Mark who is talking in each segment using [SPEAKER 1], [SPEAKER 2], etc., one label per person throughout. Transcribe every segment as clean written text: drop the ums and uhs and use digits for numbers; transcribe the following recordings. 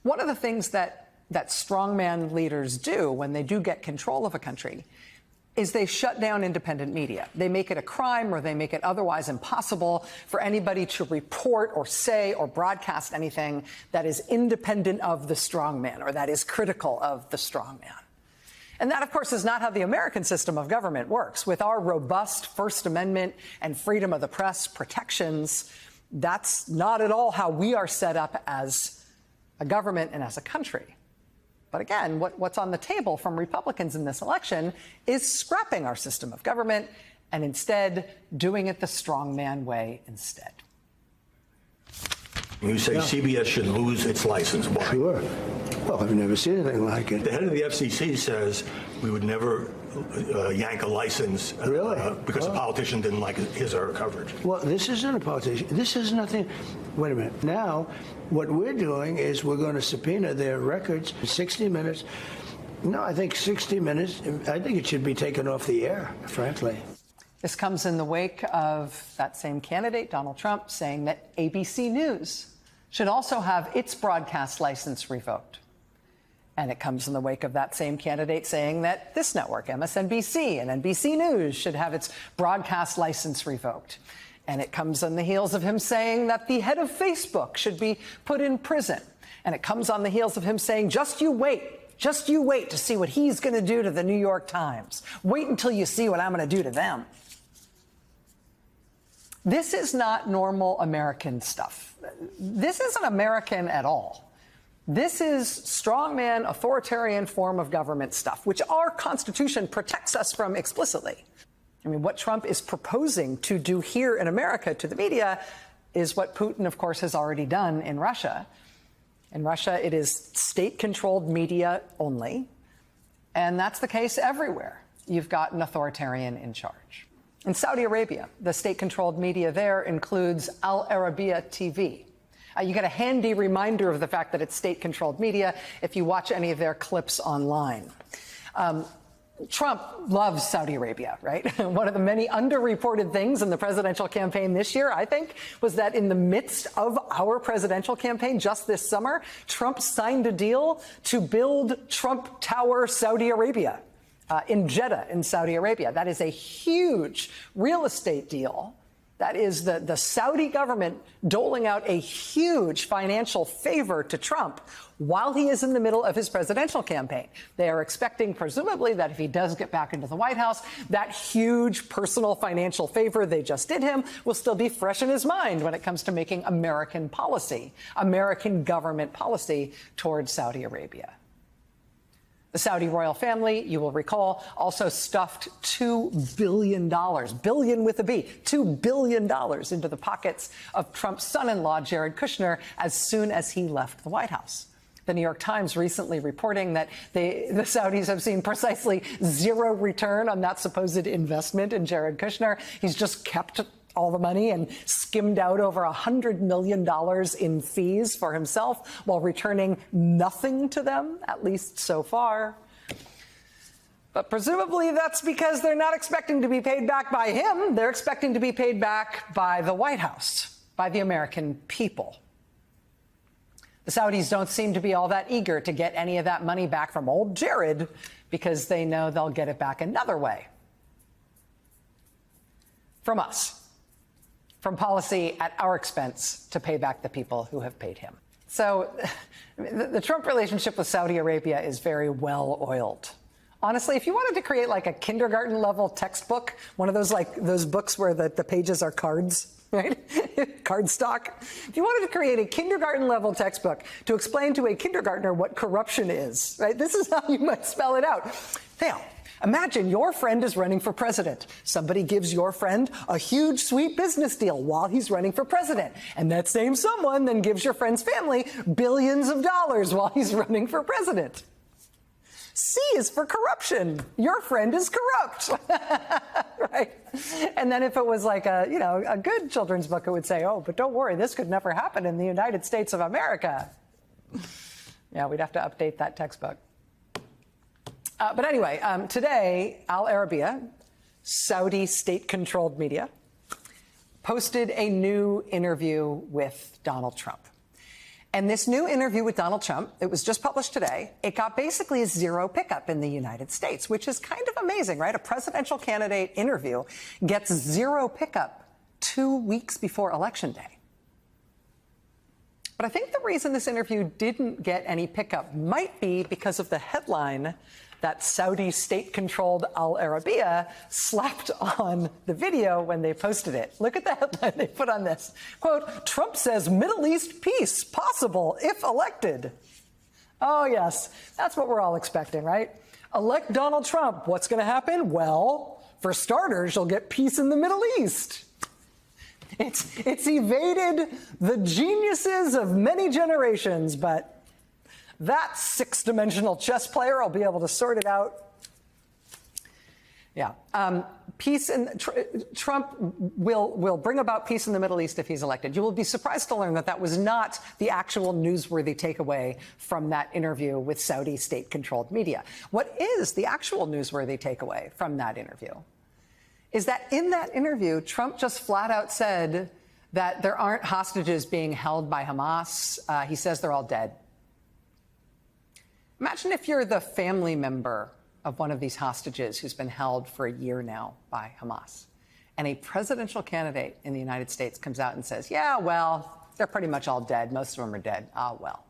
[SPEAKER 1] One of the things that strongman leaders do when they do get control of a country is they shut down independent media. They make it a crime, or they make it otherwise impossible for anybody to report or say or broadcast anything that is independent of the strongman or that is critical of the strongman. And that, of course, is not how the American system of government works. With our robust First Amendment and freedom of the press protections, that's not at all how we are set up as a government and as a country. But again, what's on the table from Republicans in this election is scrapping our system of government and instead doing it the strongman way instead.
[SPEAKER 2] You say CBS should lose its license. Why?
[SPEAKER 3] Sure. Well, I've never seen anything like it.
[SPEAKER 2] The head of the FCC says we would never yank a license because a politician didn't like his or her coverage.
[SPEAKER 3] Well, this isn't a politician. This is nothing. Wait a minute. Now, what we're doing is we're going to subpoena their records. 60 Minutes. No, I think 60 Minutes, I think it should be taken off the air, frankly.
[SPEAKER 1] This comes in the wake of that same candidate, Donald Trump, saying that ABC News should also have its broadcast license revoked. And it comes in the wake of that same candidate saying that this network, MSNBC and NBC News, should have its broadcast license revoked. And it comes on the heels of him saying that the head of Facebook should be put in prison. And it comes on the heels of him saying, just you wait to see what he's going to do to the New York Times. Wait until you see what I'm going to do to them. This is not normal American stuff. This isn't American at all. This is strongman, authoritarian form of government stuff, which our Constitution protects us from explicitly. I mean, what Trump is proposing to do here in America to the media is what Putin, of course, has already done in Russia. In Russia, it is state-controlled media only, and that's the case everywhere. You've got an authoritarian in charge. In Saudi Arabia, the state-controlled media there includes Al Arabiya TV. You get a handy reminder of the fact that it's state-controlled media if you watch any of their clips online. Trump loves Saudi Arabia, right? One of the many underreported things in the presidential campaign this year, I think, was that in the midst of our presidential campaign just this summer, Trump signed a deal to build Trump Tower Saudi Arabia in Jeddah in Saudi Arabia. That is a huge real estate deal. That is the Saudi government doling out a huge financial favor to Trump while he is in the middle of his presidential campaign. They are expecting, presumably, that if he does get back into the White House, that huge personal financial favor they just did him will still be fresh in his mind when it comes to making American policy, American government policy towards Saudi Arabia. The Saudi royal family, you will recall, also stuffed $2 billion, billion with a B, $2 billion into the pockets of Trump's son-in-law, Jared Kushner, as soon as he left the White House. The New York Times recently reporting that the Saudis have seen precisely zero return on that supposed investment in Jared Kushner. He's just kept all the money and skimmed out over $100 million in fees for himself while returning nothing to them, at least so far. But presumably that's because they're not expecting to be paid back by him. They're expecting to be paid back by the White House, by the American people. The Saudis don't seem to be all that eager to get any of that money back from old Jared because they know they'll get it back another way. From us. From policy at our expense to pay back the people who have paid him. So the Trump relationship with Saudi Arabia is very well oiled. Honestly, if you wanted to create like a kindergarten level textbook, one of those those books where the pages are cards, right? Cardstock. If you wanted to create a kindergarten level textbook to explain to a kindergartner what corruption is, right? This is how you might spell it out. Now, imagine your friend is running for president. Somebody gives your friend a huge, sweet business deal while he's running for president. And that same someone then gives your friend's family billions of dollars while he's running for president. C is for corruption. Your friend is corrupt, right? And then if it was like a good children's book, it would say, oh, but don't worry, this could never happen in the United States of America. Yeah, we'd have to update that textbook. But anyway, today, Al Arabiya, Saudi state-controlled media, posted a new interview with Donald Trump. And this new interview with Donald Trump, it was just published today, it got basically a zero pickup in the United States, which is kind of amazing, right? A presidential candidate interview gets zero pickup 2 weeks before Election Day. But I think the reason this interview didn't get any pickup might be because of the headline that Saudi state-controlled Al Arabiya slapped on the video when they posted it. Look at the headline they put on this. Quote, Trump says Middle East peace possible if elected. Oh, yes, that's what we're all expecting, right? Elect Donald Trump. What's going to happen? Well, for starters, you'll get peace in the Middle East. It's evaded the geniuses of many generations, but that six-dimensional chess player will be able to sort it out. Yeah. Peace in Trump will bring about peace in the Middle East if he's elected. You will be surprised to learn that that was not the actual newsworthy takeaway from that interview with Saudi state-controlled media. What is the actual newsworthy takeaway from that interview is that in that interview, Trump just flat out said that there aren't hostages being held by Hamas. He says they're all dead. Imagine if you're the family member of one of these hostages who's been held for a year now by Hamas, and a presidential candidate in the United States comes out and says, yeah, well, they're pretty much all dead. Most of them are dead. Ah, well.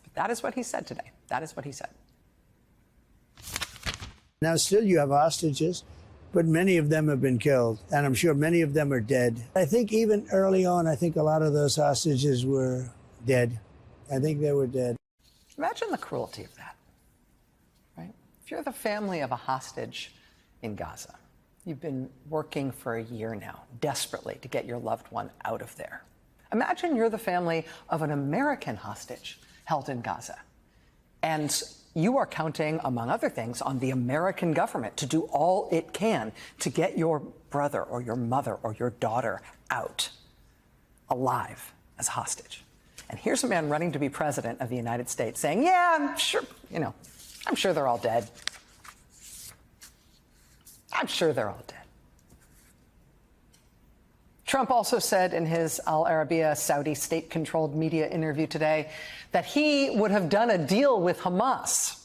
[SPEAKER 1] But that is what he said today. That is what he said.
[SPEAKER 3] Now, still you have hostages, but many of them have been killed, and I'm sure many of them are dead. I think even early on, I think a lot of those hostages were dead. I think they were dead.
[SPEAKER 1] Imagine the cruelty of that, right? If you're the family of a hostage in Gaza, you've been working for a year now, desperately to get your loved one out of there. Imagine you're the family of an American hostage held in Gaza, and you are counting, among other things, on the American government to do all it can to get your brother or your mother or your daughter out alive as a hostage. And here's a man running to be president of the United States saying, yeah, I'm sure, I'm sure they're all dead. I'm sure they're all dead. Trump also said in his Al Arabiya Saudi state-controlled media interview today that he would have done a deal with Hamas.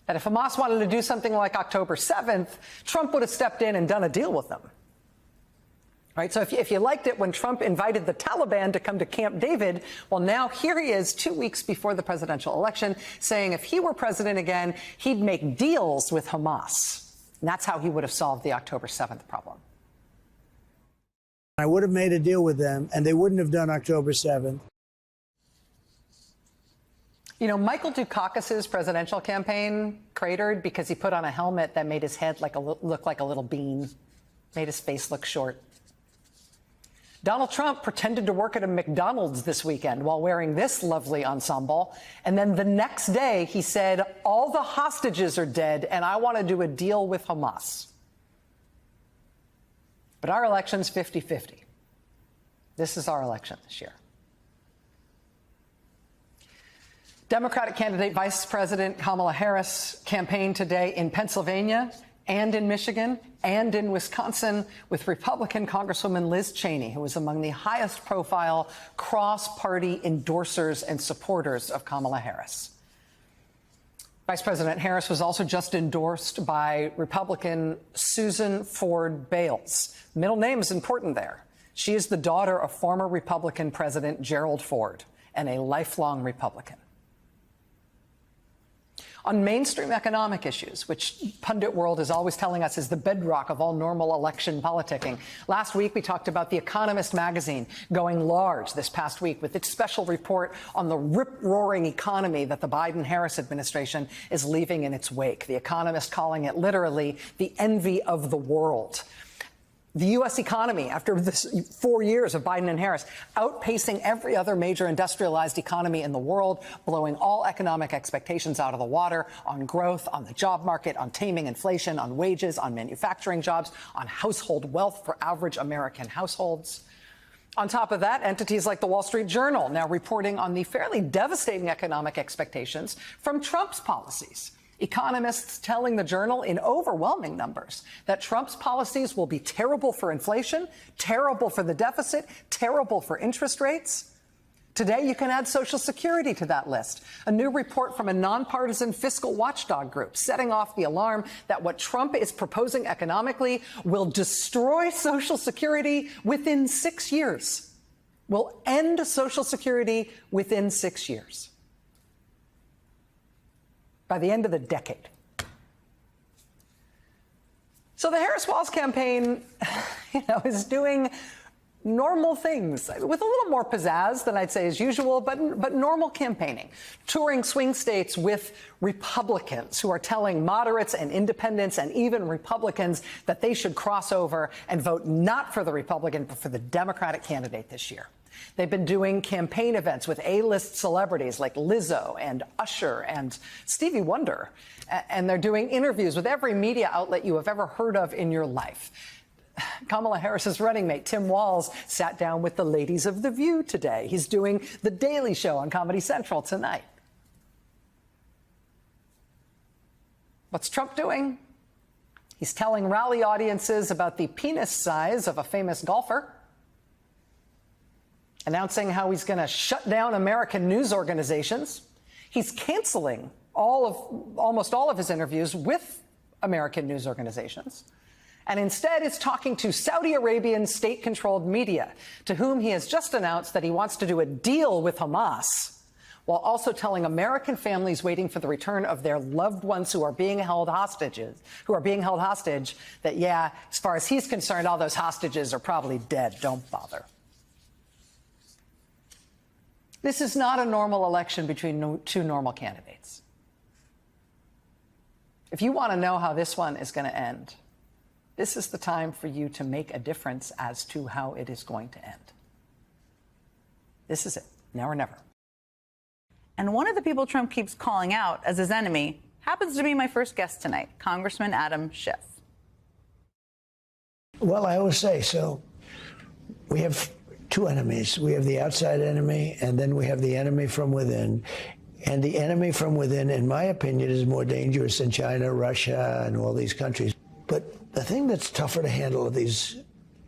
[SPEAKER 1] That if Hamas wanted to do something like October 7th, Trump would have stepped in and done a deal with them. Right, so if you liked it when Trump invited the Taliban to come to Camp David, well, now here he is 2 weeks before the presidential election saying if he were president again, he'd make deals with Hamas. And that's how he would have solved the October 7th problem.
[SPEAKER 3] I would have made a deal with them, and they wouldn't have done October 7th.
[SPEAKER 1] You know, Michael Dukakis's presidential campaign cratered because he put on a helmet that made his head look like a little bean, made his face look short. Donald Trump pretended to work at a McDonald's this weekend while wearing this lovely ensemble. And then the next day, he said, all the hostages are dead, and I want to do a deal with Hamas. But our election's 50-50. This is our election this year. Democratic candidate Vice President Kamala Harris campaigned today in Pennsylvania and in Michigan and in Wisconsin with Republican Congresswoman Liz Cheney, who was among the highest profile cross-party endorsers and supporters of Kamala Harris. Vice President Harris was also just endorsed by Republican Susan Ford Bales. Middle name is important there. She is the daughter of former Republican President Gerald Ford and a lifelong Republican. On mainstream economic issues, which pundit world is always telling us is the bedrock of all normal election politicking. Last week, we talked about The Economist magazine going large this past week with its special report on the rip-roaring economy that the Biden-Harris administration is leaving in its wake. The Economist calling it literally the envy of the world. The U.S. economy, after this 4 years of Biden and Harris, outpacing every other major industrialized economy in the world, blowing all economic expectations out of the water on growth, on the job market, on taming inflation, on wages, on manufacturing jobs, on household wealth for average American households. On top of that, entities like the Wall Street Journal now reporting on the fairly devastating economic expectations from Trump's policies. Economists telling the Journal in overwhelming numbers that Trump's policies will be terrible for inflation, terrible for the deficit, terrible for interest rates. Today, you can add Social Security to that list. A new report from a nonpartisan fiscal watchdog group setting off the alarm that what Trump is proposing economically will destroy Social Security within 6 years. Will end Social Security within 6 years. By the end of the decade. So the Harris-Walz campaign, is doing normal things with a little more pizzazz than I'd say is usual, but normal campaigning. Touring swing states with Republicans who are telling moderates and independents and even Republicans that they should cross over and vote not for the Republican, but for the Democratic candidate this year. They've been doing campaign events with A-list celebrities like Lizzo and Usher and Stevie Wonder. And they're doing interviews with every media outlet you have ever heard of in your life. Kamala Harris's running mate, Tim Walz, sat down with the ladies of The View today. He's doing The Daily Show on Comedy Central tonight. What's Trump doing? He's telling rally audiences about the penis size of a famous golfer, announcing how he's going to shut down American news organizations. He's canceling almost all of his interviews with American news organizations. And instead is talking to Saudi Arabian state-controlled media, to whom he has just announced that he wants to do a deal with Hamas, while also telling American families waiting for the return of their loved ones who are being held hostage, that, yeah, as far as he's concerned, all those hostages are probably dead. Don't bother. This is not a normal election between two normal candidates. If you want to know how this one is going to end, this is the time for you to make a difference as to how it is going to end. This is it, now or never.
[SPEAKER 4] And one of the people Trump keeps calling out as his enemy happens to be my first guest tonight, Congressman Adam Schiff.
[SPEAKER 3] Well, I always say, so we have two enemies. We have the outside enemy, and then we have the enemy from within. And the enemy from within, in my opinion, is more dangerous than China, Russia, and all these countries. But the thing that's tougher to handle are these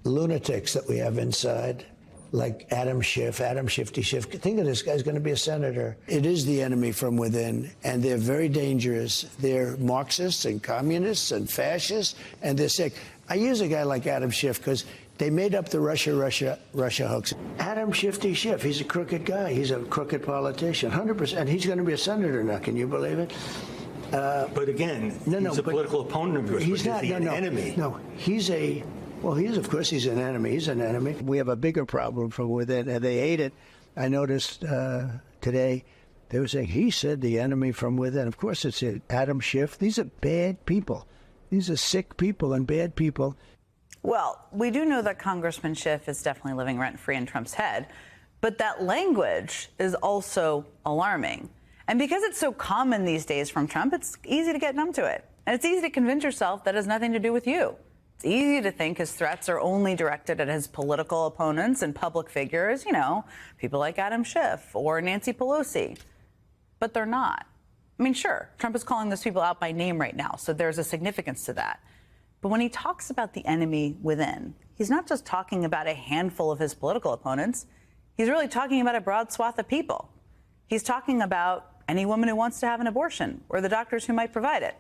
[SPEAKER 3] lunatics that we have inside, like Adam Schiff, Shifty Schiff. Think of this guy's going to be a senator. It is the enemy from within, and they're very dangerous. They're Marxists and communists and fascists, and they're sick. I use a guy like Adam Schiff because they made up the Russia hoax. Adam Shifty Schiff, he's a crooked guy. He's a crooked politician, 100%. And he's going to be a senator now. Can you believe it?
[SPEAKER 2] But again, he's a political opponent of yours,
[SPEAKER 3] he's
[SPEAKER 2] not an enemy.
[SPEAKER 3] No, of course, he's an enemy. He's an enemy. We have a bigger problem from within, and they hate it. I noticed today they were saying, he said the enemy from within. Of course, it's Adam Schiff. These are bad people. These are sick people and bad people.
[SPEAKER 4] Well, we do know that Congressman Schiff is definitely living rent-free in Trump's head, but that language is also alarming. And because it's so common these days from Trump, it's easy to get numb to it. And it's easy to convince yourself that it has nothing to do with you. It's easy to think his threats are only directed at his political opponents and public figures, people like Adam Schiff or Nancy Pelosi. But they're not. I mean, sure, Trump is calling those people out by name right now, so there's a significance to that. But when he talks about the enemy within, he's not just talking about a handful of his political opponents. He's really talking about a broad swath of people. He's talking about any woman who wants to have an abortion or the doctors who might provide it.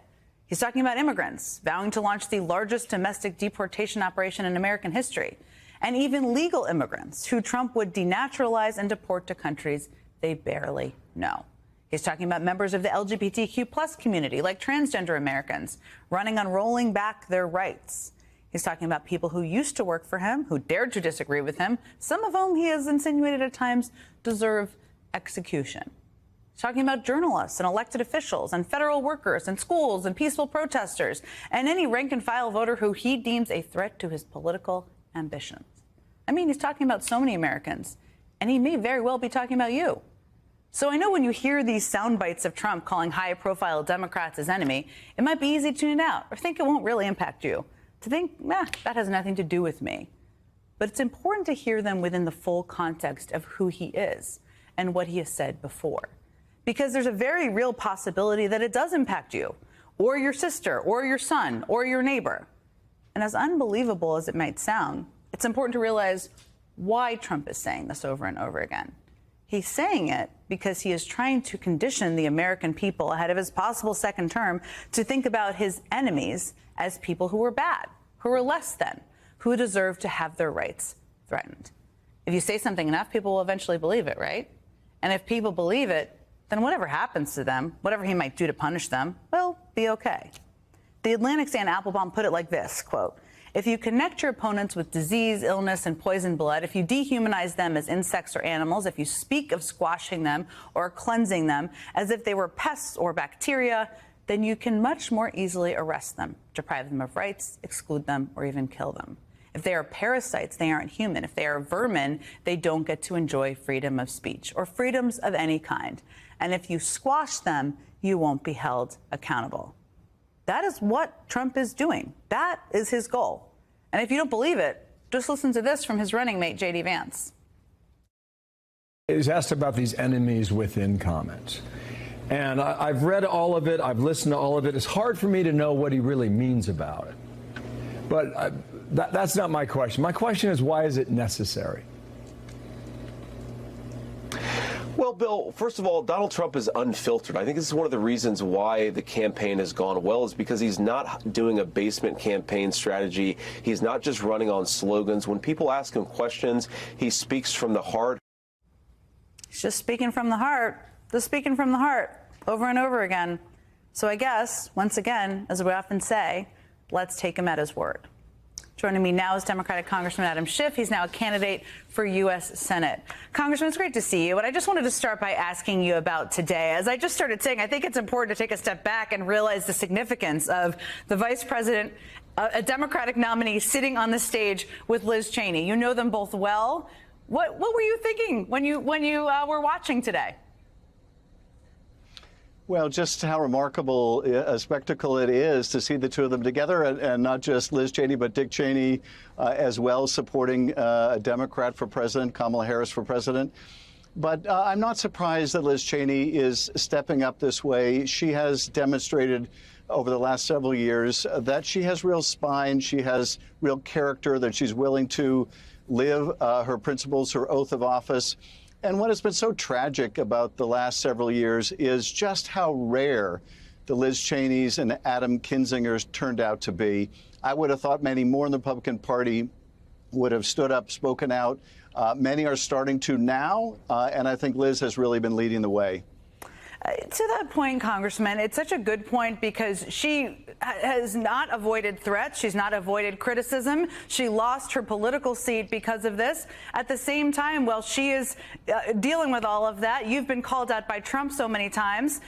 [SPEAKER 4] He's talking about immigrants vowing to launch the largest domestic deportation operation in American history, and even legal immigrants who Trump would denaturalize and deport to countries they barely know. He's talking about members of the LGBTQ+ community, like transgender Americans, running on rolling back their rights. He's talking about people who used to work for him, who dared to disagree with him, some of whom he has insinuated at times deserve execution. He's talking about journalists and elected officials and federal workers and schools and peaceful protesters and any rank-and-file voter who he deems a threat to his political ambitions. I mean, he's talking about so many Americans, and he may very well be talking about you. So I know when you hear these sound bites of Trump calling high-profile Democrats his enemy, it might be easy to tune out or think it won't really impact you, to think, that has nothing to do with me. But it's important to hear them within the full context of who he is and what he has said before. Because there's a very real possibility that it does impact you, or your sister, or your son, or your neighbor. And as unbelievable as it might sound, it's important to realize why Trump is saying this over and over again. He's saying it because he is trying to condition the American people ahead of his possible second term to think about his enemies as people who are bad, who are less than, who deserve to have their rights threatened. If you say something enough, people will eventually believe it, right? And if people believe it, then whatever happens to them, whatever he might do to punish them, will be okay. The Atlantic's Ann Applebaum put it like this, quote, "If you connect your opponents with disease, illness, and poisoned blood, if you dehumanize them as insects or animals, if you speak of squashing them or cleansing them as if they were pests or bacteria, then you can much more easily arrest them, deprive them of rights, exclude them, or even kill them. If they are parasites, they aren't human. If they are vermin, they don't get to enjoy freedom of speech or freedoms of any kind. And if you squash them, you won't be held accountable." That is what Trump is doing. That is his goal. And if you don't believe it, just listen to this from his running mate, J.D. Vance.
[SPEAKER 5] He's asked about these enemies within comments. And I've read all of it. I've listened to all of it. It's hard for me to know what he really means about it. But that's not my question. My question is, why is it necessary?
[SPEAKER 6] Well, Bill, first of all, Donald Trump is unfiltered. I think this is one of the reasons why the campaign has gone well, is because he's not doing a basement campaign strategy. He's not just running on slogans. When people ask him questions, he speaks from the heart.
[SPEAKER 4] He's just speaking from the heart, just speaking from the heart over and over again. So I guess, once again, as we often say, let's take him at his word. Joining me now is Democratic Congressman Adam Schiff. He's now a candidate for U.S. Senate. Congressman, it's great to see you. And I just wanted to start by asking you about today. As I just started saying, I think it's important to take a step back and realize the significance of the vice president, a Democratic nominee, sitting on the stage with Liz Cheney. You know them both well. What were you thinking when you were watching today?
[SPEAKER 7] Well, just how remarkable a spectacle it is to see the two of them together, and not just Liz Cheney, but Dick Cheney as well, supporting a Democrat for president, Kamala Harris for president. But I'm not surprised that Liz Cheney is stepping up this way. She has demonstrated over the last several years that she has real spine, she has real character, that she's willing to live her principles, her oath of office. And what has been so tragic about the last several years is just how rare the Liz Cheneys and Adam Kinzingers turned out to be. I would have thought many more in the Republican Party would have stood up, spoken out. Many are starting to now, and I think Liz has really been leading the way.
[SPEAKER 4] To that point, Congressman, it's such a good point because she has not avoided threats. She's not avoided criticism. She lost her political seat because of this. At the same time, while she is dealing with all of that, you've been called out by Trump so many times.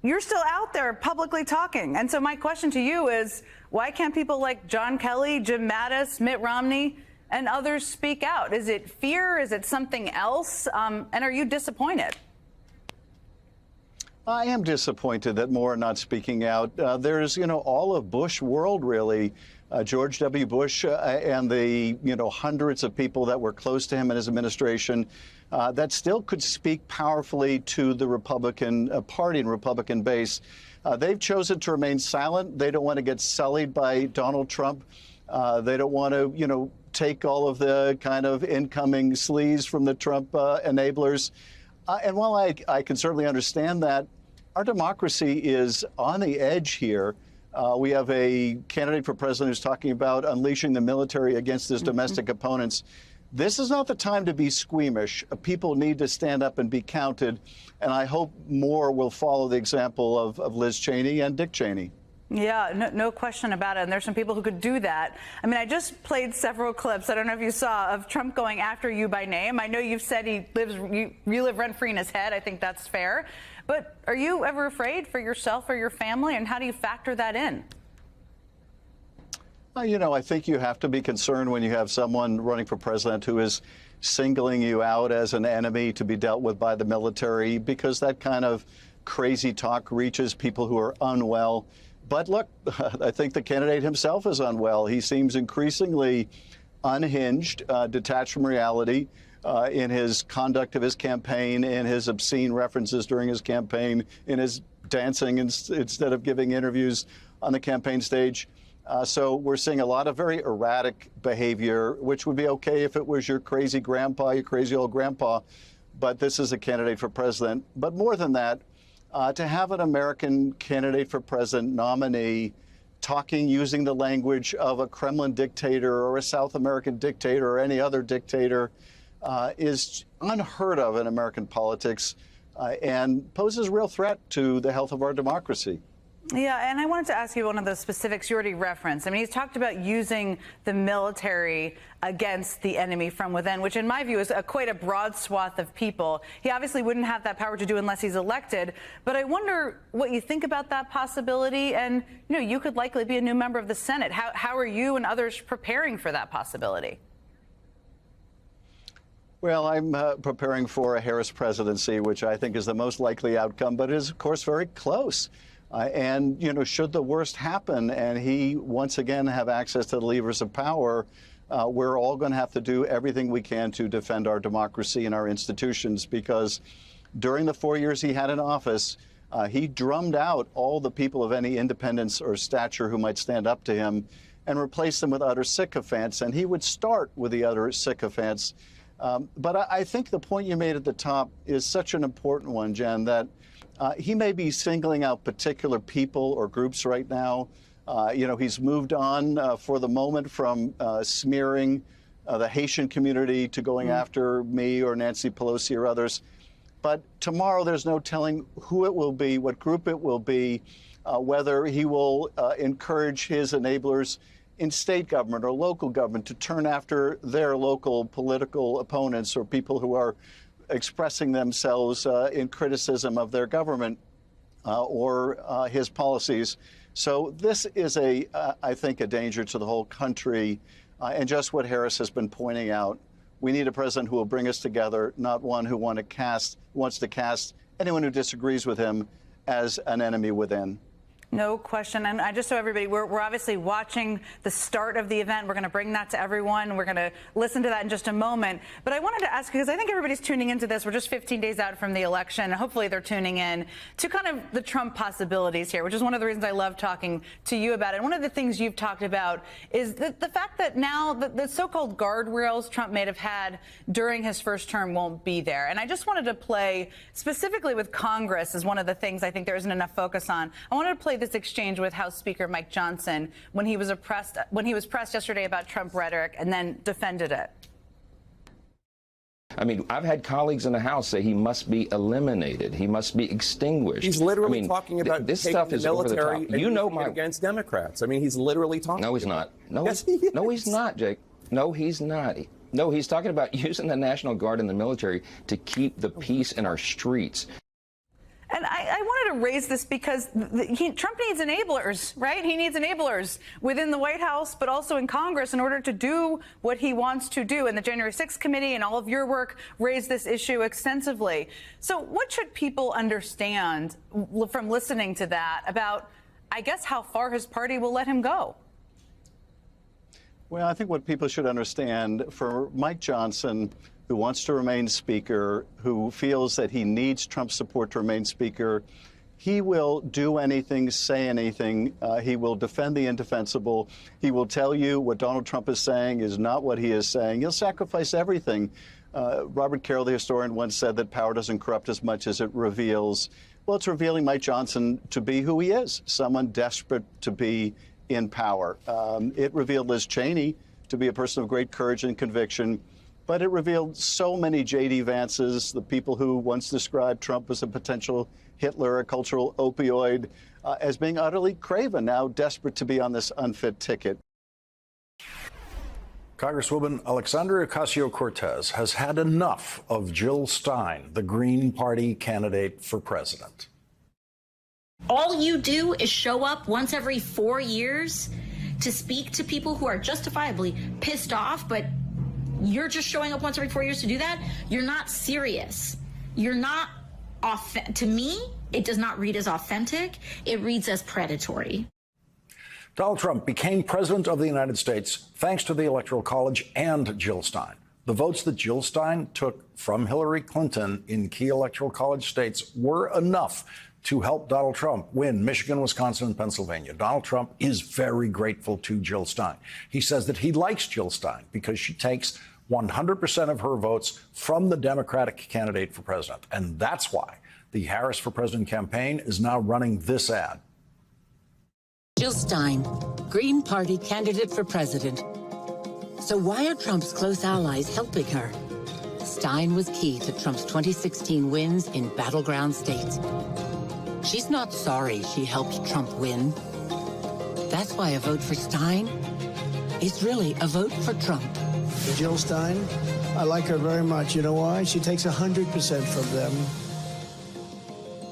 [SPEAKER 4] You're still out there publicly talking. And so my question to you is, why can't people like John Kelly, Jim Mattis, Mitt Romney, and others speak out? Is it fear? Is it something else? And are you disappointed?
[SPEAKER 7] I am disappointed that more are not speaking out. There's, all of Bush world, really. George W. Bush and the, hundreds of people that were close to him and his administration that still could speak powerfully to the Republican Party and Republican base. They've chosen to remain silent. They don't want to get sullied by Donald Trump. They don't want to, take all of the kind of incoming sleaze from the Trump enablers. And while I can certainly understand that, our democracy is on the edge here. We have a candidate for president who's talking about unleashing the military against his domestic opponents. This is not the time to be squeamish. People need to stand up and be counted. And I hope more will follow the example of Liz Cheney and Dick Cheney.
[SPEAKER 4] Yeah, no question about it. And there's some people who could do that. I mean, I just played several clips, I don't know if you saw, of Trump going after you by name. I know you've said you live rent-free in his head. I think that's fair. But are you ever afraid for yourself or your family? And how do you factor that in?
[SPEAKER 7] Well, I think you have to be concerned when you have someone running for president who is singling you out as an enemy to be dealt with by the military, because that kind of crazy talk reaches people who are unwell. But look, I think the candidate himself is unwell. He seems increasingly unhinged, detached from reality in his conduct of his campaign, in his obscene references during his campaign, in his dancing instead of giving interviews on the campaign stage. So we're seeing a lot of very erratic behavior, which would be okay if it was your crazy grandpa, your crazy old grandpa. but this is a candidate for president. But more than that, to have an American candidate for president nominee talking using the language of a Kremlin dictator or a South American dictator or any other dictator is unheard of in American politics and poses a real threat to the health of our democracy.
[SPEAKER 4] Yeah, and I wanted to ask you one of the specifics you already referenced. I mean, he's talked about using the military against the enemy from within, which in my view is quite a broad swath of people. He obviously wouldn't have that power to do unless he's elected. But I wonder what you think about that possibility. And, you could likely be a new member of the Senate. How are you and others preparing for that possibility?
[SPEAKER 7] Well, I'm preparing for a Harris presidency, which I think is the most likely outcome, but is, of course, very close. And, should the worst happen and he once again have access to the levers of power, we're all going to have to do everything we can to defend our democracy and our institutions, because during the 4 years he had in office, he drummed out all the people of any independence or stature who might stand up to him and replaced them with utter sycophants. And he would start with the utter sycophants. But I think the point you made at the top is such an important one, Jen, that he may be singling out particular people or groups right now. He's moved on for the moment from smearing the Haitian community to going after me or Nancy Pelosi or others. But tomorrow there's no telling who it will be, what group it will be, whether he will encourage his enablers in state government or local government to turn after their local political opponents or people who are expressing themselves in criticism of their government or his policies. So this is I think, a danger to the whole country. And just what Harris has been pointing out, we need a president who will bring us together, not one who wants to cast anyone who disagrees with him as an enemy within.
[SPEAKER 4] No question. And just so everybody, we're obviously watching the start of the event. We're going to bring that to everyone. We're going to listen to that in just a moment. But I wanted to ask, because I think everybody's tuning into this. We're just 15 days out from the election. Hopefully they're tuning in to kind of the Trump possibilities here, which is one of the reasons I love talking to you about it. And one of the things you've talked about is the fact that now the so-called guardrails Trump may have had during his first term won't be there. And I just wanted to play specifically with Congress as one of the things I think there isn't enough focus on. I wanted to play this exchange with House Speaker Mike Johnson when he was pressed yesterday about Trump rhetoric and then defended it.
[SPEAKER 8] I mean, I've had colleagues in the House say he must be eliminated. He must be extinguished.
[SPEAKER 9] He's literally talking about
[SPEAKER 8] this stuff is over the top.
[SPEAKER 9] Against Democrats. I mean, he's literally talking.
[SPEAKER 8] No, he's not. No,
[SPEAKER 9] yes, he is.
[SPEAKER 8] No, he's not, Jake. No, he's not. No, he's talking about using the National Guard and the military to keep the peace in our streets.
[SPEAKER 4] And I wanted to raise this because Trump needs enablers, right? He needs enablers within the White House, but also in Congress in order to do what he wants to do. And the January 6th committee and all of your work raised this issue extensively. So what should people understand from listening to that about, I guess, how far his party will let him go?
[SPEAKER 7] Well, I think what people should understand, for Mike Johnson, who wants to remain Speaker, who feels that he needs Trump's support to remain Speaker, he will do anything, say anything. He will defend the indefensible. He will tell you what Donald Trump is saying is not what he is saying. He'll sacrifice everything. Robert Carroll, the historian, once said that power doesn't corrupt as much as it reveals. Well, it's revealing Mike Johnson to be who he is, someone desperate to be in power. It revealed Liz Cheney to be a person of great courage and conviction. But it revealed so many J.D. Vances, the people who once described Trump as a potential Hitler, a cultural opioid, as being utterly craven, now desperate to be on this unfit ticket.
[SPEAKER 10] Congresswoman Alexandria Ocasio-Cortez has had enough of Jill Stein, the Green Party candidate for president.
[SPEAKER 11] All you do is show up once every 4 years to speak to people who are justifiably pissed off, but you're just showing up once every 4 years to do that. You're not serious. You're not to me, it does not read as authentic. It reads as predatory.
[SPEAKER 10] Donald Trump became president of the United States thanks to the Electoral College and Jill Stein. The votes that Jill Stein took from Hillary Clinton in key Electoral College states were enough to help Donald Trump win Michigan, Wisconsin, and Pennsylvania. Donald Trump is very grateful to Jill Stein. He says that he likes Jill Stein because she takes 100% of her votes from the Democratic candidate for president. And that's why the Harris for President campaign is now running this ad.
[SPEAKER 12] Jill Stein, Green Party candidate for president. So why are Trump's close allies helping her? Stein was key to Trump's 2016 wins in battleground states. She's not sorry she helped Trump win. That's why a vote for Stein is really a vote for Trump.
[SPEAKER 3] Jill Stein, I like her very much. You know why? She takes 100% from them.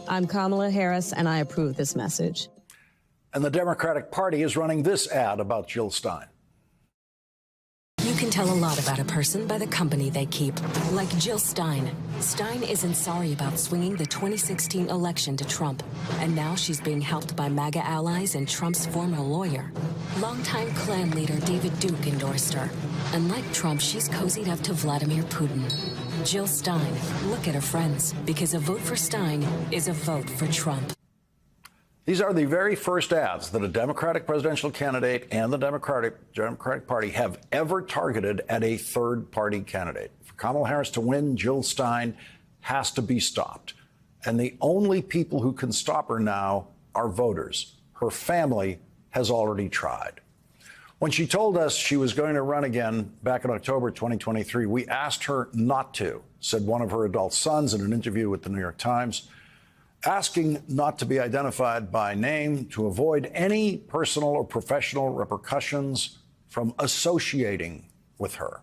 [SPEAKER 13] I'm Kamala Harris, and I approve this message.
[SPEAKER 10] And the Democratic Party is running this ad about Jill Stein.
[SPEAKER 14] You can tell a lot about a person by the company they keep. Like Jill Stein. Stein isn't sorry about swinging the 2016 election to Trump. And now she's being helped by MAGA allies and Trump's former lawyer. Longtime Klan leader David Duke endorsed her. And like Trump, she's cozied up to Vladimir Putin. Jill Stein, look at her friends. Because a vote for Stein is a vote for Trump.
[SPEAKER 10] These are the very first ads that a Democratic presidential candidate and the Democratic Party have ever targeted at a third-party candidate. For Kamala Harris to win, Jill Stein has to be stopped. And the only people who can stop her now are voters. Her family has already tried. When she told us she was going to run again back in October 2023, we asked her not to, said one of her adult sons in an interview with the New York Times, asking not to be identified by name to avoid any personal or professional repercussions from associating with her.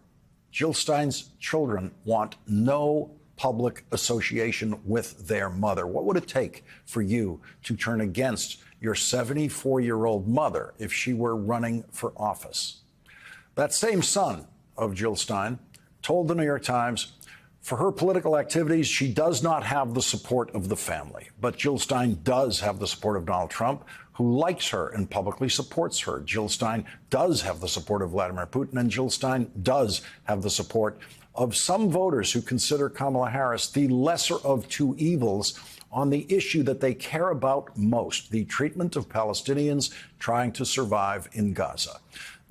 [SPEAKER 10] Jill Stein's children want no public association with their mother. What would it take for you to turn against your 74-year-old mother if she were running for office? That same son of Jill Stein told the New York Times, for her political activities, she does not have the support of the family. But Jill Stein does have the support of Donald Trump, who likes her and publicly supports her. Jill Stein does have the support of Vladimir Putin, and Jill Stein does have the support of some voters who consider Kamala Harris the lesser of two evils on the issue that they care about most, the treatment of Palestinians trying to survive in Gaza.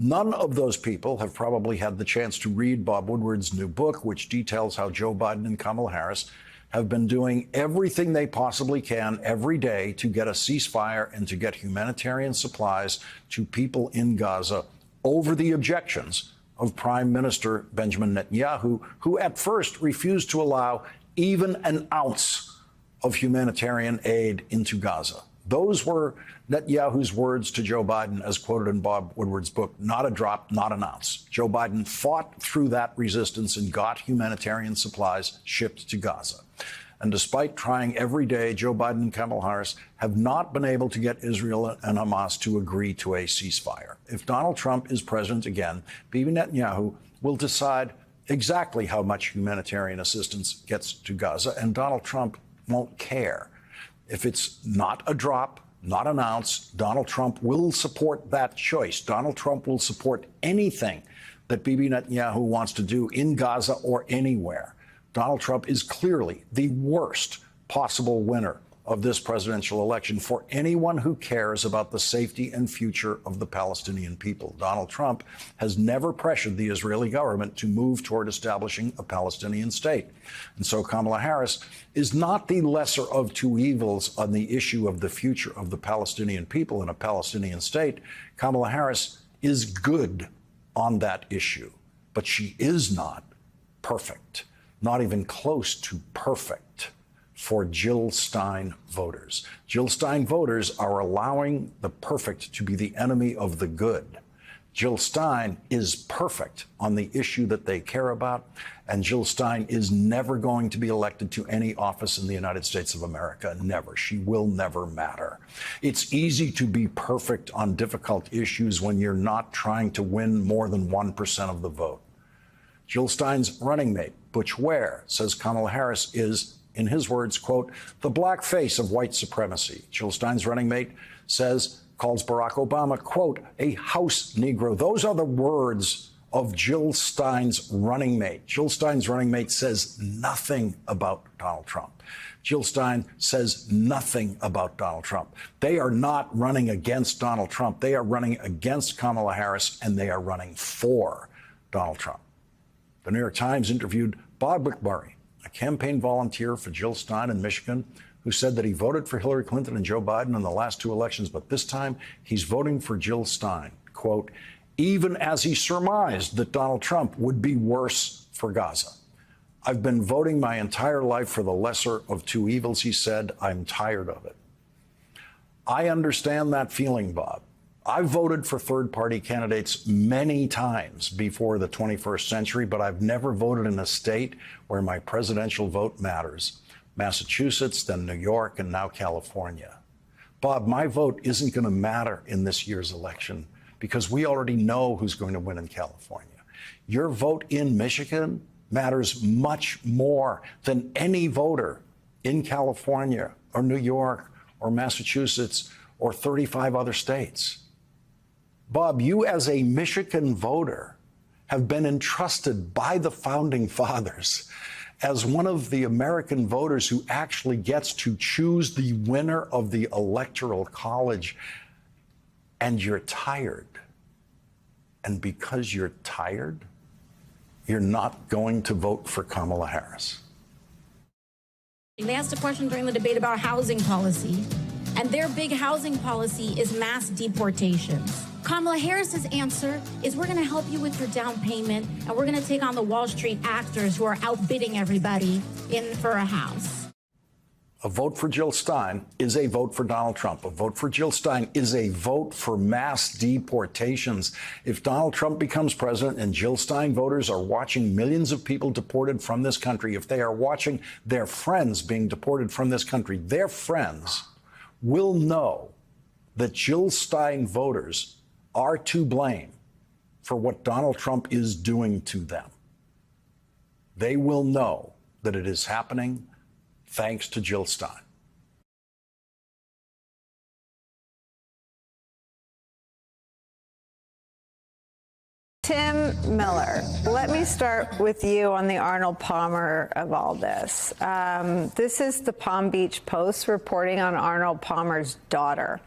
[SPEAKER 10] None of those people have probably had the chance to read Bob Woodward's new book, which details how Joe Biden and Kamala Harris have been doing everything they possibly can every day to get a ceasefire and to get humanitarian supplies to people in Gaza over the objections of Prime Minister Benjamin Netanyahu, who at first refused to allow even an ounce of humanitarian aid into Gaza. Those were Netanyahu's words to Joe Biden, as quoted in Bob Woodward's book, not a drop, not an ounce. Joe Biden fought through that resistance and got humanitarian supplies shipped to Gaza. And despite trying every day, Joe Biden and Kamala Harris have not been able to get Israel and Hamas to agree to a ceasefire. If Donald Trump is president again, Bibi Netanyahu will decide exactly how much humanitarian assistance gets to Gaza, and Donald Trump won't care. If it's not a drop, not an ounce, Donald Trump will support that choice. Donald Trump will support anything that Bibi Netanyahu wants to do in Gaza or anywhere. Donald Trump is clearly the worst possible winner of this presidential election for anyone who cares about the safety and future of the Palestinian people. Donald Trump has never pressured the Israeli government to move toward establishing a Palestinian state. And so Kamala Harris is not the lesser of two evils on the issue of the future of the Palestinian people in a Palestinian state. Kamala Harris is good on that issue, but she is not perfect, not even close to perfect for Jill Stein voters. Jill Stein voters are allowing the perfect to be the enemy of the good. Jill Stein is perfect on the issue that they care about, and Jill Stein is never going to be elected to any office in the United States of America. Never. She will never matter. It's easy to be perfect on difficult issues when you're not trying to win more than 1% of the vote. Jill Stein's running mate, Butch Ware, says Kamala Harris is, in his words, quote, the black face of white supremacy. Jill Stein's running mate calls Barack Obama, quote, a house Negro. Those are the words of Jill Stein's running mate. Jill Stein's running mate says nothing about Donald Trump. Jill Stein says nothing about Donald Trump. They are not running against Donald Trump. They are running against Kamala Harris, and they are running for Donald Trump. The New York Times interviewed Bob McMurray, a campaign volunteer for Jill Stein in Michigan, who said that he voted for Hillary Clinton and Joe Biden in the last two elections, but this time he's voting for Jill Stein. Quote, even as he surmised that Donald Trump would be worse for Gaza. I've been voting my entire life for the lesser of two evils, he said. I'm tired of it. I understand that feeling, Bob. I've voted for third-party candidates many times before the 21st century, but I've never voted in a state where my presidential vote matters. Massachusetts, then New York, and now California. Bob, my vote isn't going to matter in this year's election because we already know who's going to win in California. Your vote in Michigan matters much more than any voter in California or New York or Massachusetts or 35 other states. Bob, you as a Michigan voter have been entrusted by the founding fathers as one of the American voters who actually gets to choose the winner of the Electoral College. And you're tired. And because you're tired, you're not going to vote for Kamala Harris.
[SPEAKER 15] They asked a question during the debate about housing policy, and their big housing policy is mass deportations. Kamala Harris's answer is we're going to help you with your down payment, and we're going to take on the Wall Street actors who are outbidding everybody for a house.
[SPEAKER 10] A vote for Jill Stein is a vote for Donald Trump. A vote for Jill Stein is a vote for mass deportations. If Donald Trump becomes president and Jill Stein voters are watching millions of people deported from this country, if they are watching their friends being deported from this country, their friends will know that Jill Stein voters are to blame for what Donald Trump is doing to them. They will know that it is happening thanks to Jill Stein.
[SPEAKER 16] Tim Miller, let me start with you on the Arnold Palmer of all this. This is the Palm Beach Post reporting on Arnold Palmer's daughter.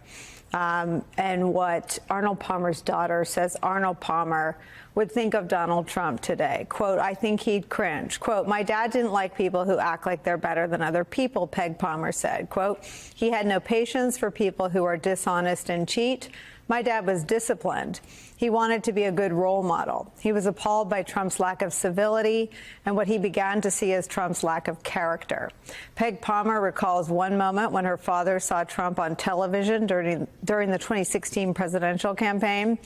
[SPEAKER 16] And what Arnold Palmer's daughter says Arnold Palmer would think of Donald Trump today. Quote, I think he'd cringe. Quote, my dad didn't like people who act like they're better than other people, Peg Palmer said. Quote, he had no patience for people who are dishonest and cheat. My dad was disciplined. He wanted to be a good role model. He was appalled by Trump's lack of civility and what he began to see as Trump's lack of character. Peg Palmer recalls one moment when her father saw Trump on television during the 2016 presidential campaign.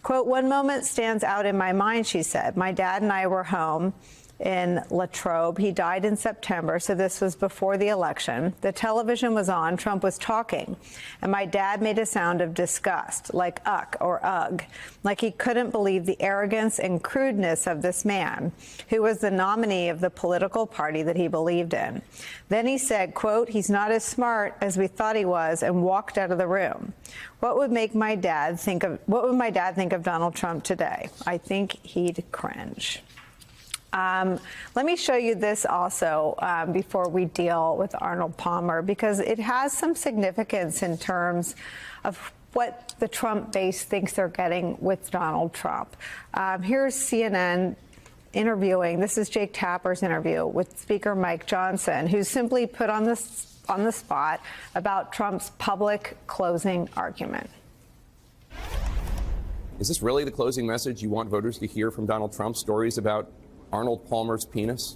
[SPEAKER 16] Quote, one moment stands out in my mind, she said. My dad and I were home in Latrobe. He died in September, so this was before the election. The television was on, Trump was talking, and my dad made a sound of disgust, like or ugh, like he couldn't believe the arrogance and crudeness of this man, who was the nominee of the political party that he believed in. Then he said, quote, he's not as smart as we thought he was, and walked out of the room. What would my dad think of Donald Trump today? I think he'd cringe. Let me show you this also before we deal with Arnold Palmer, because it has some significance in terms of what the Trump base thinks they're getting with Donald Trump. Here's CNN interviewing. This is Jake Tapper's interview with Speaker Mike Johnson, who's simply put on the spot about Trump's public closing argument.
[SPEAKER 9] Is this really the closing message you want voters to hear from Donald Trump? Stories about Arnold Palmer's penis?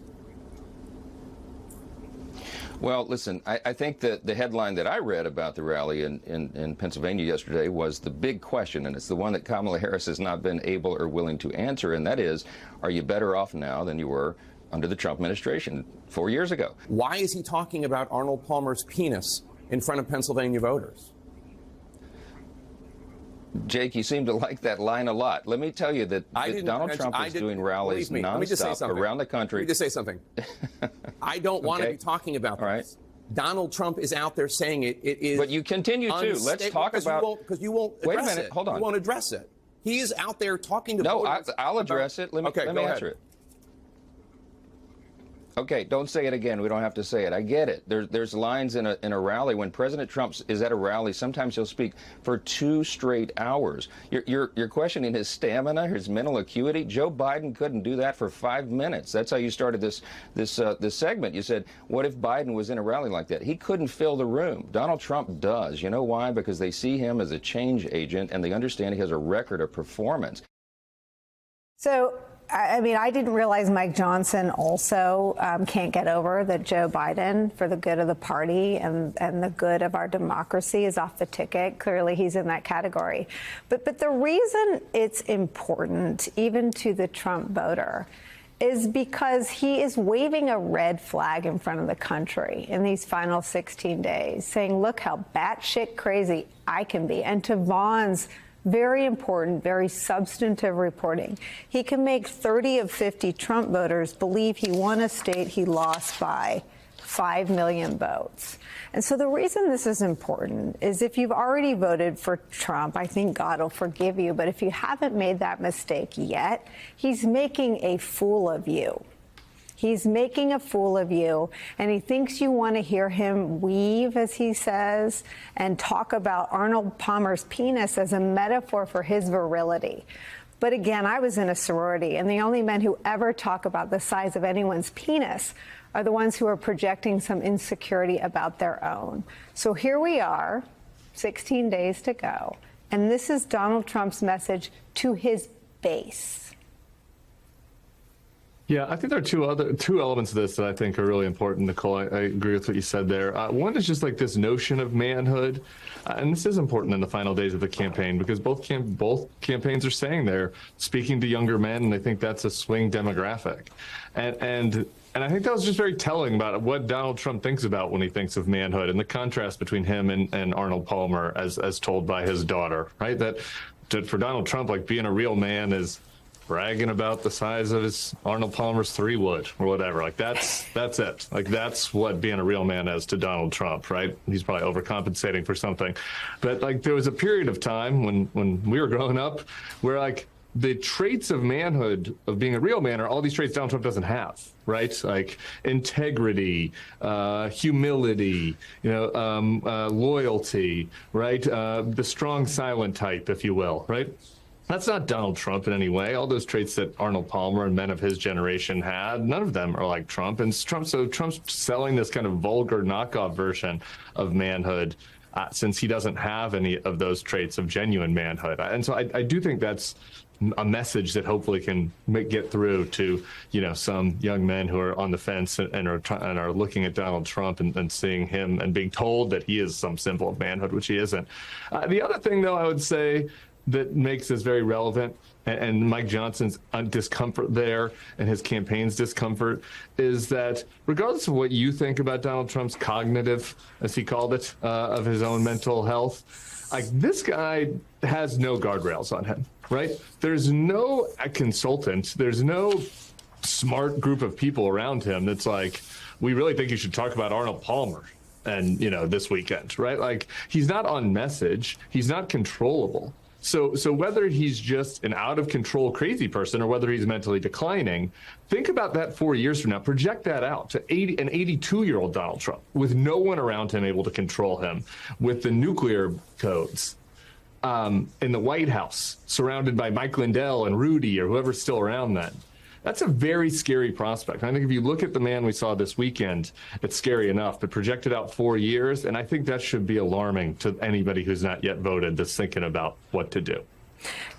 [SPEAKER 8] Well, listen, I think that the headline that I read about the rally in Pennsylvania yesterday was the big question, and it's the one that Kamala Harris has not been able or willing to answer, and that is, are you better off now than you were under the Trump administration 4 years ago?
[SPEAKER 9] Why is he talking about Arnold Palmer's penis in front of Pennsylvania voters?
[SPEAKER 8] Jake, you seem to like that line a lot. Let me tell you that Donald Trump is doing rallies nonstop around the country.
[SPEAKER 9] Let me just say something. I don't want to be talking about this. Right. Donald Trump is out there saying it is.
[SPEAKER 8] But you continue to. Let's talk about.
[SPEAKER 9] Because you won't.
[SPEAKER 8] Wait a minute. Hold on.
[SPEAKER 9] You won't address it. He is out there talking to.
[SPEAKER 8] No, I'll address it. Let me answer it. Okay, don't say it again. We don't have to say it. I get it. There's lines in a rally. When President Trump is at a rally, sometimes he'll speak for 2 straight hours. You're questioning his stamina, his mental acuity. Joe Biden couldn't do that for 5 minutes. That's how you started this segment. You said, what if Biden was in a rally like that? He couldn't fill the room. Donald Trump does. You know why? Because they see him as a change agent, and they understand he has a record of performance.
[SPEAKER 16] So, I mean, I didn't realize Mike Johnson also can't get over that Joe Biden, for the good of the party and the good of our democracy, is off the ticket. Clearly, he's in that category. But the reason it's important, even to the Trump voter, is because he is waving a red flag in front of the country in these final 16 days, saying, look how batshit crazy I can be. And to Vaughn's very important, very substantive reporting, he can make 30 of 50 Trump voters believe he won a state he lost by 5 million votes. And so the reason this is important is if you've already voted for Trump, I think God will forgive you. But if you haven't made that mistake yet, he's making a fool of you. He's making a fool of you, and he thinks you want to hear him weave, as he says, and talk about Arnold Palmer's penis as a metaphor for his virility. But again, I was in a sorority, and the only men who ever talk about the size of anyone's penis are the ones who are projecting some insecurity about their own. So here we are, 16 days to go, and this is Donald Trump's message to his base.
[SPEAKER 17] Yeah, I think there are two elements of this that I think are really important, Nicole. I agree with what you said there. One is just like this notion of manhood, and this is important in the final days of the campaign because both campaigns are saying they're speaking to younger men, and I think that's a swing demographic. And I think that was just very telling about what Donald Trump thinks about when he thinks of manhood and the contrast between him and Arnold Palmer as told by his daughter, right? That for Donald Trump, like being a real man is bragging about the size of his Arnold Palmer's 3-wood or whatever. Like that's it. Like that's what being a real man is to Donald Trump, right? He's probably overcompensating for something. But like there was a period of time when we were growing up where like the traits of manhood, of being a real man, are all these traits Donald Trump doesn't have, right? Like integrity, humility, loyalty, right? The strong silent type, if you will, right? That's not Donald Trump in any way. All those traits that Arnold Palmer and men of his generation had, none of them are like Trump. And Trump's selling this kind of vulgar knockoff version of manhood since he doesn't have any of those traits of genuine manhood. And so I do think that's a message that hopefully can get through to, some young men who are on the fence and are looking at Donald Trump and seeing him and being told that he is some symbol of manhood, which he isn't. The other thing, though, I would say that makes this very relevant, and Mike Johnson's discomfort there and his campaign's discomfort, is that regardless of what you think about Donald Trump's cognitive, as he called it, of his own mental health, like this guy has no guardrails on him, right? There's no consultant, there's no smart group of people around him that's like, we really think you should talk about Arnold Palmer and, this weekend, right? Like he's not on message, he's not controllable. So whether he's just an out-of-control crazy person or whether he's mentally declining, think about that 4 years from now. Project that out to an 82-year-old Donald Trump with no one around him able to control him, with the nuclear codes in the White House, surrounded by Mike Lindell and Rudy or whoever's still around then. That's a very scary prospect. I think if you look at the man we saw this weekend, it's scary enough, but projected out 4 years, and I think that should be alarming to anybody who's not yet voted that's thinking about what to do.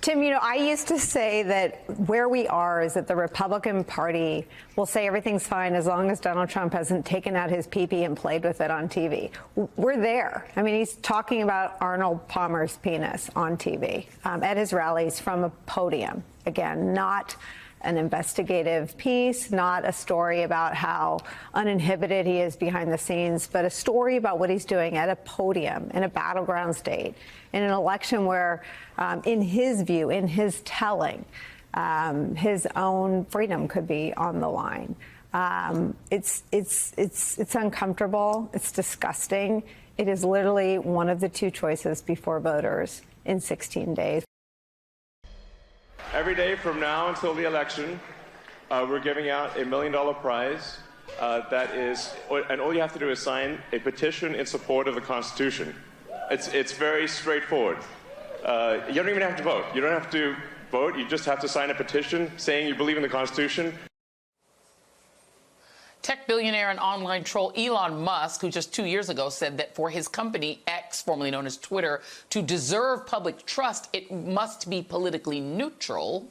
[SPEAKER 16] Tim, I used to say that where we are is that the Republican Party will say everything's fine as long as Donald Trump hasn't taken out his pee-pee and played with it on TV. We're there. I mean, he's talking about Arnold Palmer's penis on TV at his rallies from a podium. Again, not an investigative piece, not a story about how uninhibited he is behind the scenes, but a story about what he's doing at a podium in a battleground state, in an election where, in his view, in his telling, his own freedom could be on the line. It's uncomfortable. It's disgusting. It is literally one of the two choices before voters in 16 days.
[SPEAKER 18] Every day from now until the election, we're giving out $1 million prize and all you have to do is sign a petition in support of the Constitution. It's very straightforward. You don't even have to vote. You don't have to vote. You just have to sign a petition saying you believe in the Constitution.
[SPEAKER 19] Tech billionaire and online troll Elon Musk, who just 2 years ago said that for his company, X, formerly known as Twitter, to deserve public trust, it must be politically neutral,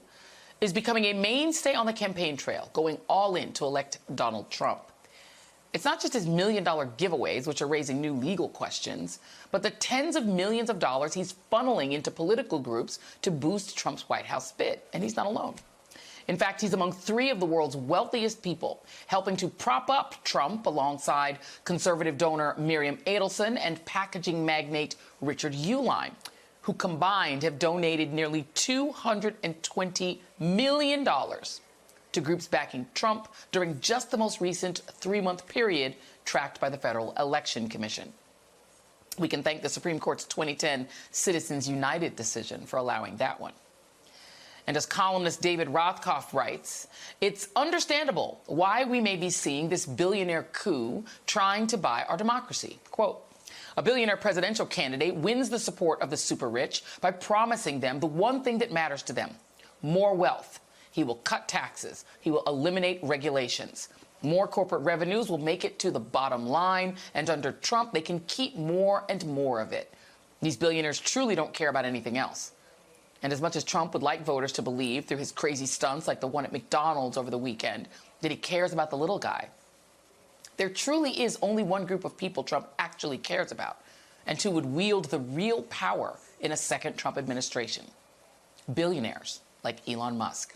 [SPEAKER 19] is becoming a mainstay on the campaign trail, going all in to elect Donald Trump. It's not just his million-dollar giveaways, which are raising new legal questions, but the tens of millions of dollars he's funneling into political groups to boost Trump's White House bid. And he's not alone. In fact, he's among 3 of the world's wealthiest people, helping to prop up Trump alongside conservative donor Miriam Adelson and packaging magnate Richard Uihlein, who combined have donated nearly $220 million to groups backing Trump during just the most recent 3-month period tracked by the Federal Election Commission. We can thank the Supreme Court's 2010 Citizens United decision for allowing that one. And as columnist David Rothkopf writes, it's understandable why we may be seeing this billionaire coup trying to buy our democracy. Quote, a billionaire presidential candidate wins the support of the super rich by promising them the one thing that matters to them, more wealth. He will cut taxes. He will eliminate regulations. More corporate revenues will make it to the bottom line, and under Trump, they can keep more and more of it. These billionaires truly don't care about anything else. And as much as Trump would like voters to believe through his crazy stunts like the one at McDonald's over the weekend that he cares about the little guy, there truly is only one group of people Trump actually cares about and who would wield the real power in a second Trump administration. Billionaires like Elon Musk.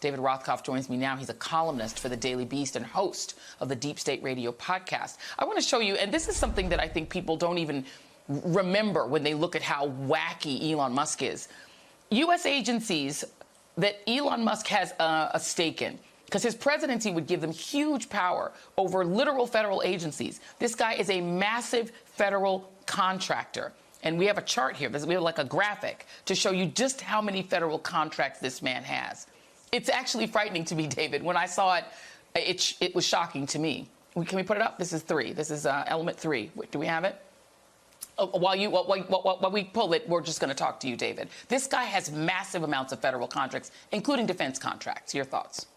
[SPEAKER 19] David Rothkopf joins me now. He's a columnist for the Daily Beast and host of the Deep State Radio podcast. I want to show you, and this is something that I think people don't even remember when they look at how wacky Elon Musk is. U.S. agencies that Elon Musk has a stake in, because his presidency would give them huge power over literal federal agencies. This guy is a massive federal contractor. And we have a chart here. We have like a graphic to show you just how many federal contracts this man has. It's actually frightening to me, David. When I saw it, it was shocking to me. Can we put it up? This is 3. This is element 3. Do we have it? While we pull it, we're just going to talk to you, David. This guy has massive amounts of federal contracts, including defense contracts. Your thoughts?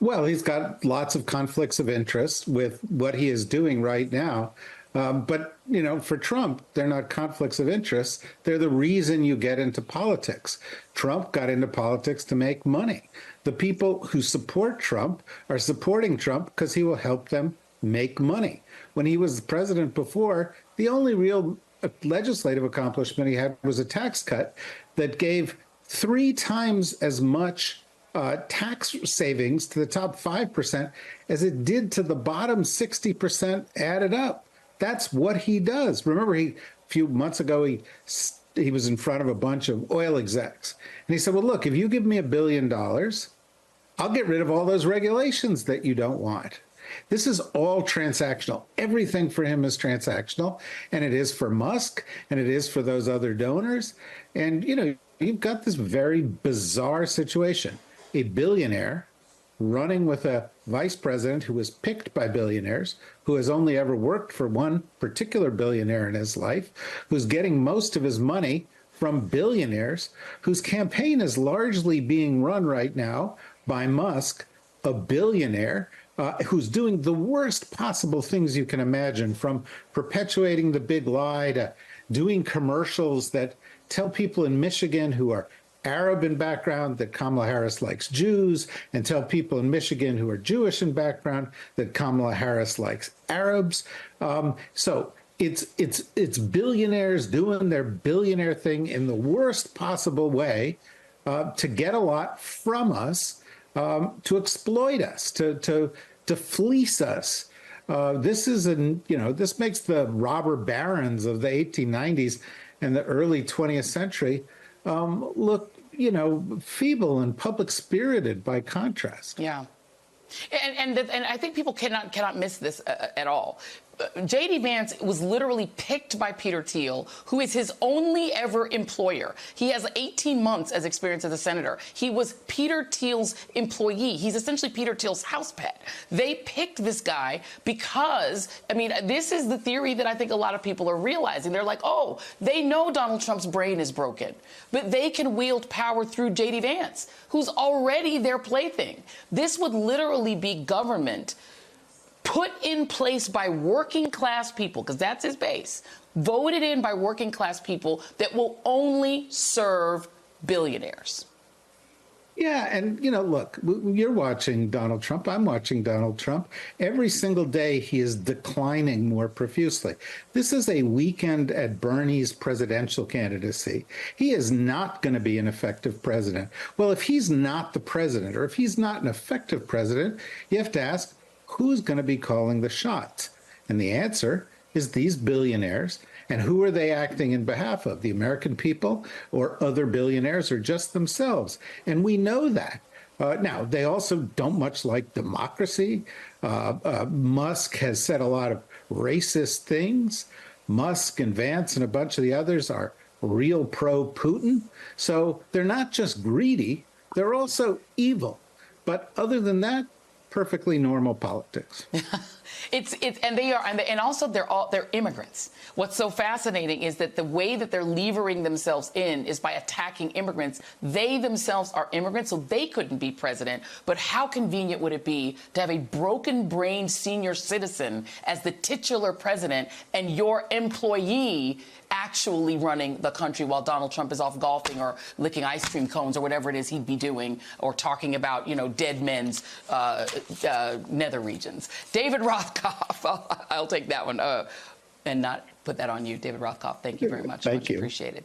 [SPEAKER 20] Well, he's got lots of conflicts of interest with what he is doing right now. But, you know, for Trump, they're not conflicts of interest. They're the reason you get into politics. Trump got into politics to make money. The people who support Trump are supporting Trump because he will help them make money. When he was president before, the only real legislative accomplishment he had was a tax cut that gave 3 times as much tax savings to the top 5% as it did to the bottom 60% added up. That's what he does. Remember, a few months ago, he was in front of a bunch of oil execs. And he said, well, look, if you give me $1 billion, I'll get rid of all those regulations that you don't want. This is all transactional. Everything for him is transactional, and it is for Musk, and it is for those other donors. And, you know, you've got this very bizarre situation. A billionaire running with a vice president who was picked by billionaires, who has only ever worked for one particular billionaire in his life, who's getting most of his money from billionaires, whose campaign is largely being run right now by Musk, a billionaire who's doing the worst possible things you can imagine, from perpetuating the big lie to doing commercials that tell people in Michigan who are Arab in background that Kamala Harris likes Jews, and tell people in Michigan who are Jewish in background that Kamala Harris likes Arabs. So it's billionaires doing their billionaire thing in the worst possible way to get a lot from us, to exploit us, to fleece us. This is this makes the robber barons of the 1890s and the early 20th century look, feeble and public spirited by contrast.
[SPEAKER 19] Yeah. And I think people cannot miss this at all. J.D. Vance was literally picked by Peter Thiel, who is his only ever employer. He has 18 months as experience as a senator. He was Peter Thiel's employee. He's essentially Peter Thiel's house pet. They picked this guy because, I mean, this is the theory that I think a lot of people are realizing. They're like, oh, they know Donald Trump's brain is broken, but they can wield power through J.D. Vance, who's already their plaything. This would literally be government put in place by working class people, because that's his base, voted in by working class people that will only serve billionaires.
[SPEAKER 20] Yeah, and, you know, look, you're watching Donald Trump. I'm watching Donald Trump. Every single day, he is declining more profusely. This is a weekend at Bernie's presidential candidacy. He is not going to be an effective president. Well, if he's not the president, or if he's not an effective president, you have to ask, who's going to be calling the shots? And the answer is these billionaires. And who are they acting in behalf of? The American people or other billionaires or just themselves? And we know that. Now, they also don't much like democracy. Musk has said a lot of racist things. Musk and Vance and a bunch of the others are real pro-Putin. So they're not just greedy, they're also evil. But other than that, perfectly normal politics.
[SPEAKER 19] And they are, and also they're immigrants. What's so fascinating is that the way that they're levering themselves in is by attacking immigrants. They themselves are immigrants, so they couldn't be president. But how convenient would it be to have a broken-brained senior citizen as the titular president and your employee actually running the country while Donald Trump is off golfing or licking ice cream cones or whatever it is he'd be doing, or talking about, you know, dead men's nether regions. David Rothkopf, I'll take that one and not put that on you. David Rothkopf, thank you very much.
[SPEAKER 20] Thank you.
[SPEAKER 19] Appreciated.